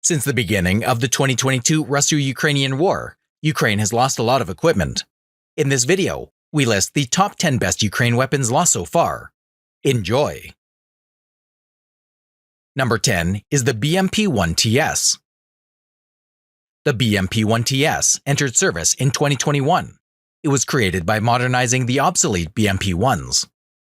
Since the beginning of the 2022 Russo-Ukrainian War, Ukraine has lost a lot of equipment. In this video, we list the top 10 best Ukraine weapons lost so far. Enjoy! Number 10 is the BMP-ITS. The BMP-ITS entered service in 2021. It was created by modernizing the obsolete BMP-1s.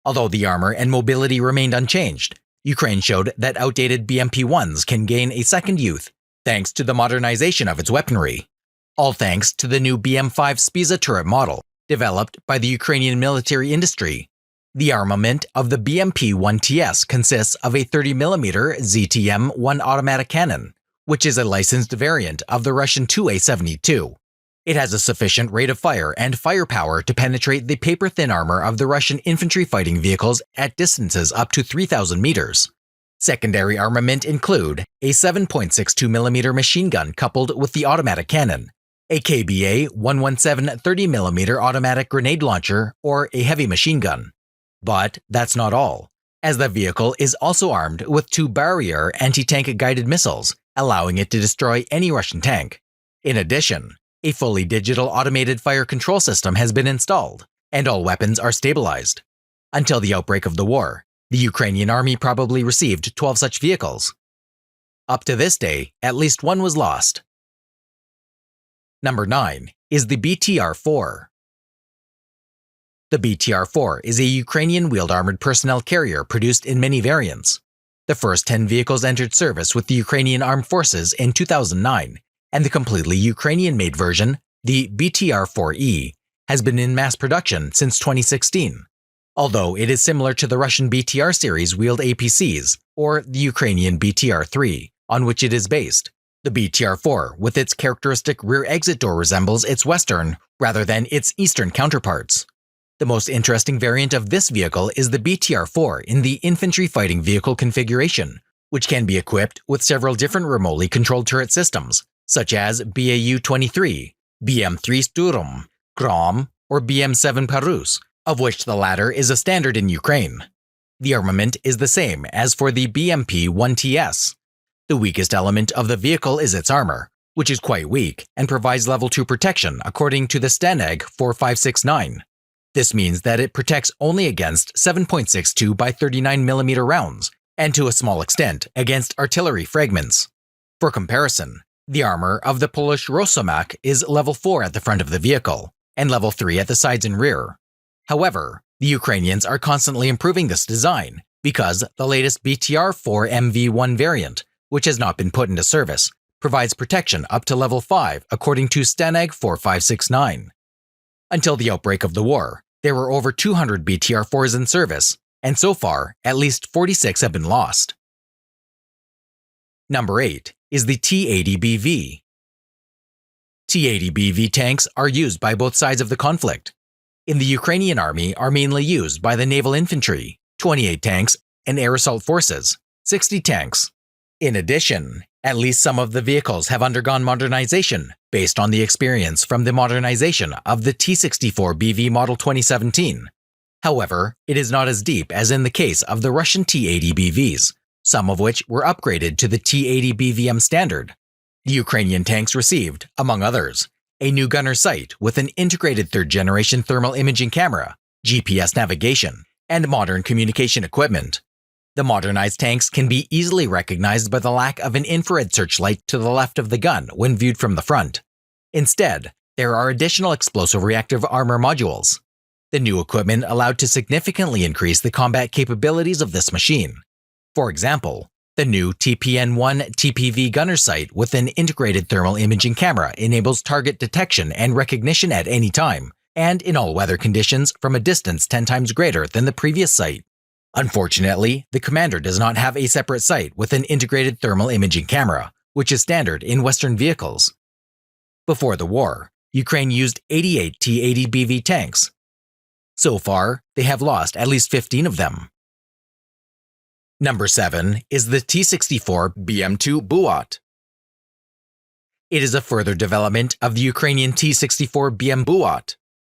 Although the armor and mobility remained unchanged, Ukraine showed that outdated BMP-1s can gain a second youth thanks to the modernization of its weaponry. All thanks to the new BM5 Spiza turret model, developed by the Ukrainian military industry. The armament of the BMP-ITS consists of a 30mm ZTM-1 automatic cannon, which is a licensed variant of the Russian 2A72. It has a sufficient rate of fire and firepower to penetrate the paper-thin armor of the Russian infantry fighting vehicles at distances up to 3,000 meters. Secondary armament include a 7.62mm machine gun coupled with the automatic cannon, a KBA-117 30mm automatic grenade launcher, or a heavy machine gun. But that's not all, as the vehicle is also armed with 2 barrier anti-tank guided missiles, allowing it to destroy any Russian tank. In addition, a fully digital automated fire control system has been installed, and all weapons are stabilized. Until the outbreak of the war, the Ukrainian army probably received 12 such vehicles. Up to this day, at least one was lost. Number 9 is the BTR-4. The BTR-4 is a Ukrainian wheeled armored personnel carrier produced in many variants. The first 10 vehicles entered service with the Ukrainian Armed Forces in 2009, and the completely Ukrainian-made version, the BTR-4E, has been in mass production since 2016. Although it is similar to the Russian BTR series wheeled APCs, or the Ukrainian BTR-3, on which it is based, the BTR-4 with its characteristic rear exit door resembles its Western rather than its Eastern counterparts. The most interesting variant of this vehicle is the BTR-4 in the infantry fighting vehicle configuration, which can be equipped with several different remotely controlled turret systems, such as BAU-23, BM-3 Sturm, Grom, or BM-7 Parus, of which the latter is a standard in Ukraine. The armament is the same as for the BMP-ITS. The weakest element of the vehicle is its armor, which is quite weak and provides level 2 protection according to the STANAG 4569. This means that it protects only against 7.62 by 39mm rounds, and to a small extent against artillery fragments. For comparison, the armor of the Polish Rosomak is level 4 at the front of the vehicle, and level 3 at the sides and rear. However, the Ukrainians are constantly improving this design because the latest BTR-4 MV1 variant, which has not been put into service, provides protection up to level 5 according to STANAG 4569. Until the outbreak of the war, there were over 200 BTR-4s in service, and so far, at least 46 have been lost. Number 8 is the T-80BV. T-80BV tanks are used by both sides of the conflict. In the Ukrainian army are mainly used by the naval infantry, 28 tanks, and air assault forces, 60 tanks. In addition, at least some of the vehicles have undergone modernization based on the experience from the modernization of the T-64BV Model 2017. However, it is not as deep as in the case of the Russian T-80BVs, some of which were upgraded to the T-80BVM standard. The Ukrainian tanks received, among others, a new gunner sight with an integrated third-generation thermal imaging camera, GPS navigation, and modern communication equipment. The modernized tanks can be easily recognized by the lack of an infrared searchlight to the left of the gun when viewed from the front. Instead, there are additional explosive reactive armor modules. The new equipment allowed to significantly increase the combat capabilities of this machine. For example, the new TPN-1 TPV gunner sight with an integrated thermal imaging camera enables target detection and recognition at any time, and in all weather conditions from a distance 10 times greater than the previous sight. Unfortunately, the commander does not have a separate sight with an integrated thermal imaging camera, which is standard in Western vehicles. Before the war, Ukraine used 88 T-80BV tanks. So far, they have lost at least 15 of them. Number 7 is the T-64BM2 Bułat. It is a further development of the Ukrainian T-64BM Bułat.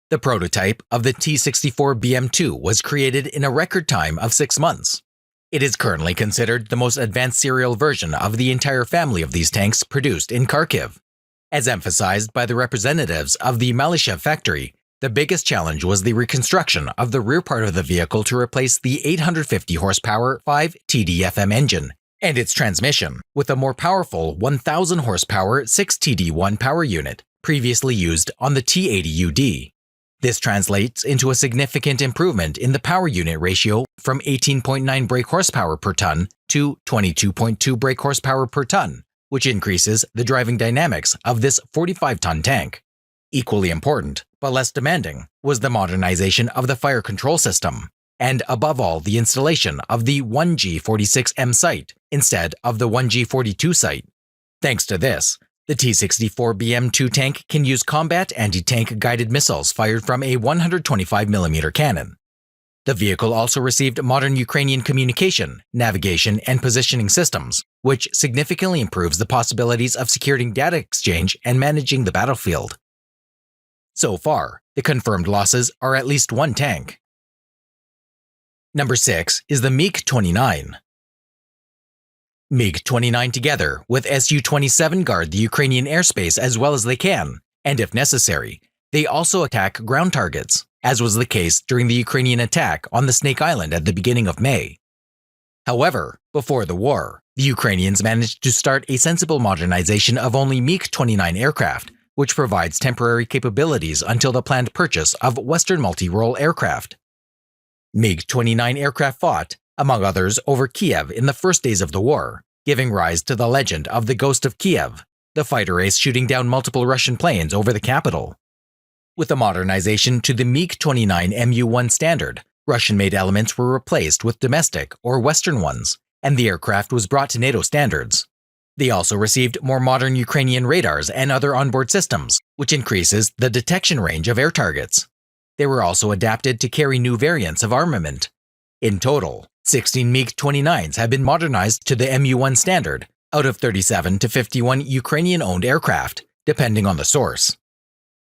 The prototype of the T-64BM2 was created in a record time of 6 months. It is currently considered the most advanced serial version of the entire family of these tanks produced in Kharkiv. As emphasized by the representatives of the Malyshev factory, the biggest challenge was the reconstruction of the rear part of the vehicle to replace the 850 horsepower 5 TDFM engine and its transmission with a more powerful 1000 horsepower 6 TD1 power unit previously used on the T-80UD. This translates into a significant improvement in the power unit ratio from 18.9 brake horsepower per ton to 22.2 brake horsepower per ton, which increases the driving dynamics of this 45-ton tank. Equally important, but less demanding, was the modernization of the fire control system, and above all the installation of the 1G46M sight instead of the 1G42 sight. Thanks to this, the T-64BM2 tank can use combat anti-tank guided missiles fired from a 125mm cannon. The vehicle also received modern Ukrainian communication, navigation, and positioning systems, which significantly improves the possibilities of securing data exchange and managing the battlefield. So far, the confirmed losses are at least one tank. Number 6 is the MiG-29. MiG-29 together with Su-27 guard the Ukrainian airspace as well as they can, and if necessary, they also attack ground targets, as was the case during the Ukrainian attack on the Snake Island at the beginning of May. However, before the war, the Ukrainians managed to start a sensible modernization of only MiG-29 aircraft, which provides temporary capabilities until the planned purchase of Western multi-role aircraft. MiG-29 aircraft fought, among others, over Kiev in the first days of the war, giving rise to the legend of the Ghost of Kiev, the fighter ace shooting down multiple Russian planes over the capital. With the modernization to the MiG-29 Mu-1 standard, Russian-made elements were replaced with domestic or Western ones, and the aircraft was brought to NATO standards. They also received more modern Ukrainian radars and other onboard systems, which increases the detection range of air targets. They were also adapted to carry new variants of armament. In total, 16 MiG-29s have been modernized to the Mu-1 standard, out of 37 to 51 Ukrainian-owned aircraft, depending on the source.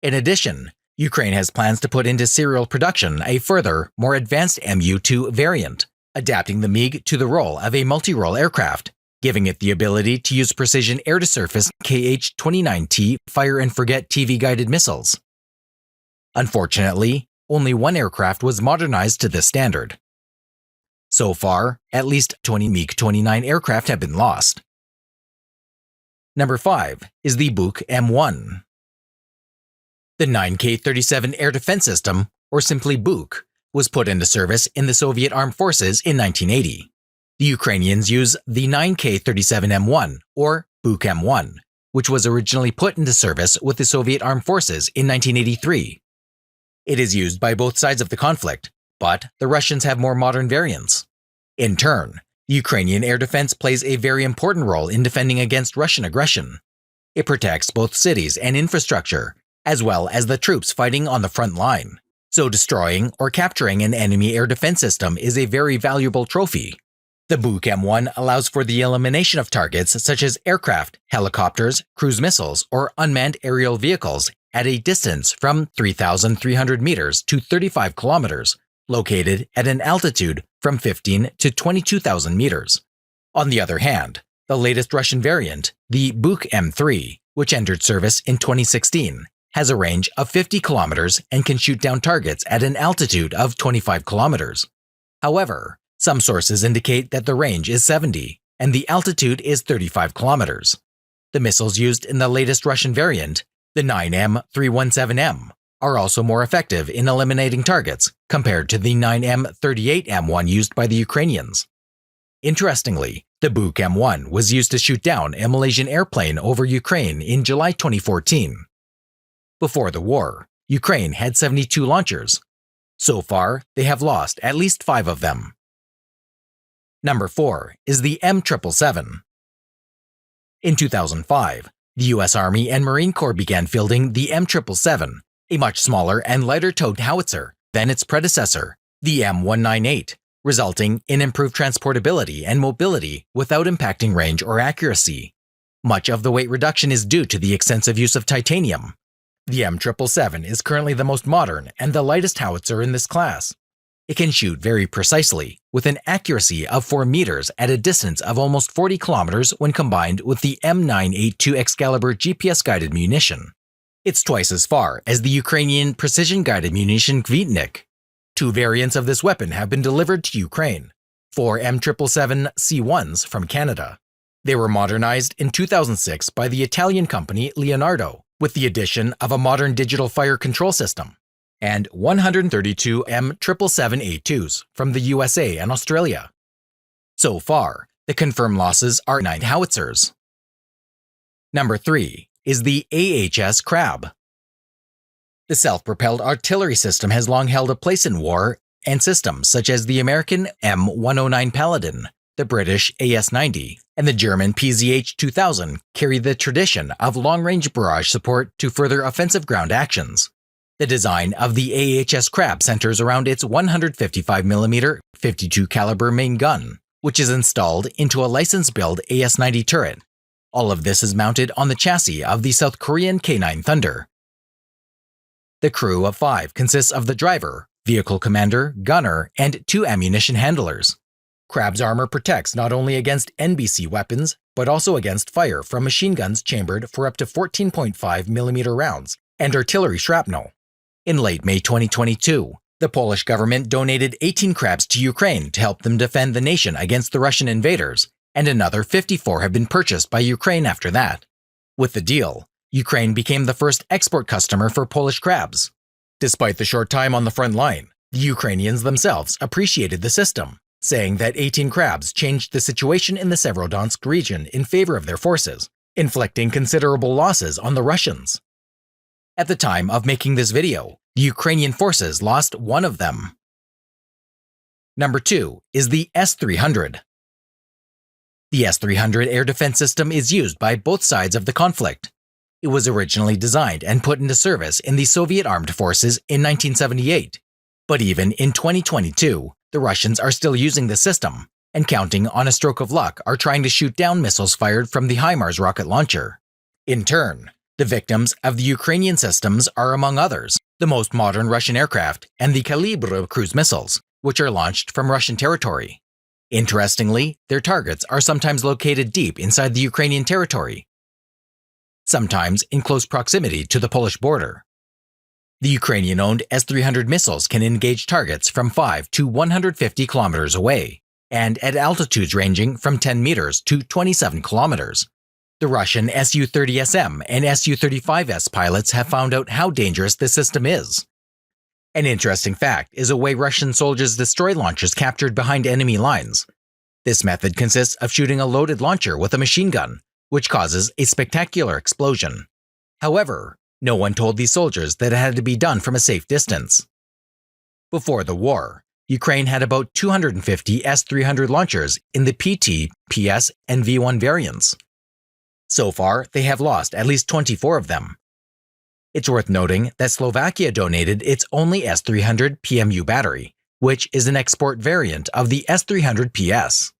In addition, Ukraine has plans to put into serial production a further, more advanced Mu-2 variant, adapting the MiG to the role of a multi-role aircraft, giving it the ability to use precision air-to-surface Kh-29T fire-and-forget TV-guided missiles. Unfortunately, only one aircraft was modernized to this standard. So far, at least 20 MiG-29 aircraft have been lost. Number 5 is the Buk M1. The 9K-37 air defense system, or simply Buk, was put into service in the Soviet Armed Forces in 1980. The Ukrainians use the 9K-37M1, or Buk M1, which was originally put into service with the Soviet Armed Forces in 1983. It is used by both sides of the conflict, but the Russians have more modern variants. In turn, the Ukrainian air defense plays a very important role in defending against Russian aggression. It protects both cities and infrastructure, as well as the troops fighting on the front line. So destroying or capturing an enemy air defense system is a very valuable trophy. The Buk M1 allows for the elimination of targets such as aircraft, helicopters, cruise missiles, or unmanned aerial vehicles at a distance from 3,300 meters to 35 kilometers, located at an altitude from 15 to 22,000 meters. On the other hand, the latest Russian variant, the Buk M3, which entered service in 2016, has a range of 50 kilometers and can shoot down targets at an altitude of 25 kilometers. However, some sources indicate that the range is 70 and the altitude is 35 kilometers. The missiles used in the latest Russian variant, the 9M317M, are also more effective in eliminating targets compared to the 9M38M1 used by the Ukrainians. Interestingly, the Buk M1 was used to shoot down a Malaysian airplane over Ukraine in July 2014. Before the war, Ukraine had 72 launchers. So far, they have lost at least 5 of them. Number 4 is the M777. In 2005, the U.S. Army and Marine Corps began fielding the M777, a much smaller and lighter-towed howitzer than its predecessor, the M198, resulting in improved transportability and mobility without impacting range or accuracy. Much of the weight reduction is due to the extensive use of titanium. The M777 is currently the most modern and the lightest howitzer in this class. It can shoot very precisely, with an accuracy of 4 meters at a distance of almost 40 kilometers when combined with the M982 Excalibur GPS-guided munition. It's twice as far as the Ukrainian precision-guided munition Kvitnik. 2 variants of this weapon have been delivered to Ukraine, 4 M777C1s from Canada. They were modernized in 2006 by the Italian company Leonardo, with the addition of a modern digital fire control system, and 132 M777A2s from the USA and Australia. So far, the confirmed losses are 9 howitzers. Number 3 is the AHS Krab. The self-propelled artillery system has long held a place in war, and systems such as the American M109 Paladin, the British AS-90, and the German PZH-2000 carry the tradition of long-range barrage support to further offensive ground actions. The design of the AHS Krab centers around its 155mm 52 caliber main gun, which is installed into a license-build AS-90 turret. All of this is mounted on the chassis of the South Korean K9 Thunder. The crew of 5 consists of the driver, vehicle commander, gunner, and 2 ammunition handlers. Krab's armor protects not only against NBC weapons, but also against fire from machine guns chambered for up to 14.5mm rounds and artillery shrapnel. In late May 2022, the Polish government donated 18 Krabs to Ukraine to help them defend the nation against the Russian invaders, and another 54 have been purchased by Ukraine after that. With the deal, Ukraine became the first export customer for Polish Krabs. Despite the short time on the front line, the Ukrainians themselves appreciated the system, saying that 18 Krabs changed the situation in the Severodonetsk region in favor of their forces, inflicting considerable losses on the Russians. At the time of making this video, the Ukrainian forces lost 1 of them. Number 2 is the S-300. The S-300 air defense system is used by both sides of the conflict. It was originally designed and put into service in the Soviet armed forces in 1978. But even in 2022, the Russians are still using the system, and counting on a stroke of luck are trying to shoot down missiles fired from the HIMARS rocket launcher. In turn, the victims of the Ukrainian systems are, among others, the most modern Russian aircraft and the Kalibr cruise missiles, which are launched from Russian territory. Interestingly, their targets are sometimes located deep inside the Ukrainian territory, sometimes in close proximity to the Polish border. The Ukrainian-owned S-300 missiles can engage targets from 5 to 150 kilometers away, and at altitudes ranging from 10 meters to 27 kilometers. The Russian Su-30SM and Su-35S pilots have found out how dangerous this system is. An interesting fact is a way Russian soldiers destroy launchers captured behind enemy lines. This method consists of shooting a loaded launcher with a machine gun, which causes a spectacular explosion. However, no one told these soldiers that it had to be done from a safe distance. Before the war, Ukraine had about 250 S-300 launchers in the PT, PS, and V1 variants. So far, they have lost at least 24 of them. It's worth noting that Slovakia donated its only S-300 PMU battery, which is an export variant of the S-300 PS.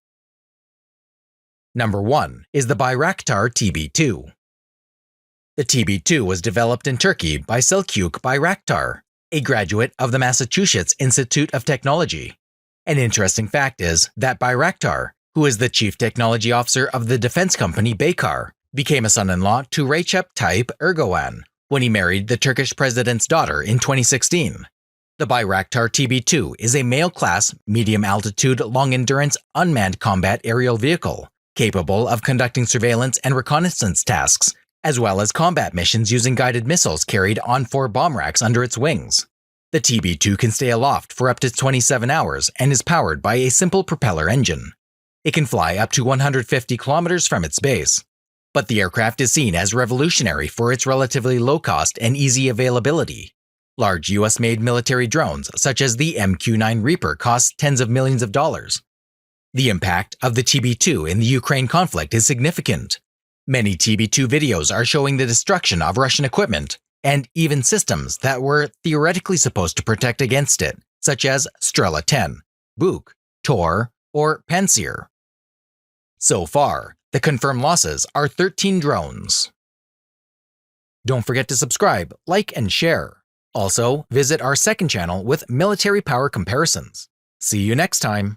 Number 1 is the Bayraktar TB2. The TB2 was developed in Turkey by Selçuk Bayraktar, a graduate of the Massachusetts Institute of Technology. An interesting fact is that Bayraktar, who is the chief technology officer of the defense company Baykar, became a son-in-law to Recep Tayyip Erdogan when he married the Turkish president's daughter in 2016. The Bayraktar TB2 is a male-class, medium-altitude, long-endurance, unmanned combat aerial vehicle, capable of conducting surveillance and reconnaissance tasks, as well as combat missions using guided missiles carried on 4 bomb racks under its wings. The TB2 can stay aloft for up to 27 hours and is powered by a simple propeller engine. It can fly up to 150 kilometers from its base. But the aircraft is seen as revolutionary for its relatively low cost and easy availability. Large US-made military drones, such as the MQ-9 Reaper, cost tens of millions of dollars. The impact of the TB2 in the Ukraine conflict is significant. Many TB2 videos are showing the destruction of Russian equipment, and even systems that were theoretically supposed to protect against it, such as Strela 10, Buk, Tor, or Pantsir. So far, the confirmed losses are 13 drones. Don't forget to subscribe, like, and share. Also, visit our second channel with military power comparisons. See you next time!